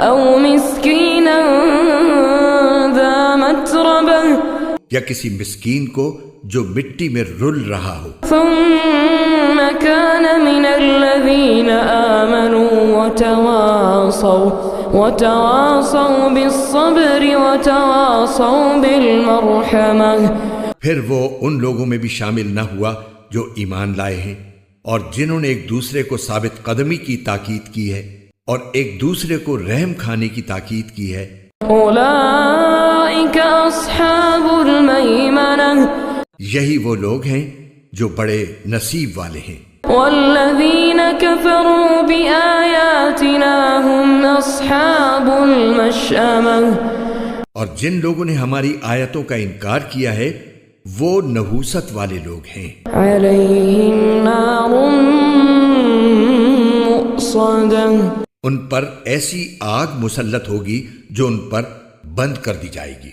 أو مسكينا ذا متربة یا کسی مسکین کو جو مٹی میں رل رہا ہو، ثم كان من الذين آمنوا وتواصوا بالصبر وتواصوا بالمرحمة. پھر وہ ان لوگوں میں بھی شامل نہ ہوا جو ایمان لائے ہیں اور جنہوں نے ایک دوسرے کو ثابت قدمی کی تاکید کی ہے اور ایک دوسرے کو رحم کھانے کی تاکید کی ہے. أولئك أصحاب الميمنة یہی وہ لوگ ہیں جو بڑے نصیب والے ہیں. والذين كفروا بآياتنا هم أصحاب المشأمة. اور جن لوگوں نے ہماری آیتوں کا انکار کیا ہے وہ نحوست والے لوگ ہیں. عليهم نار مؤصدة. ان پر ایسی آگ مسلط ہوگی جو ان پر بند کر دی جائے گی.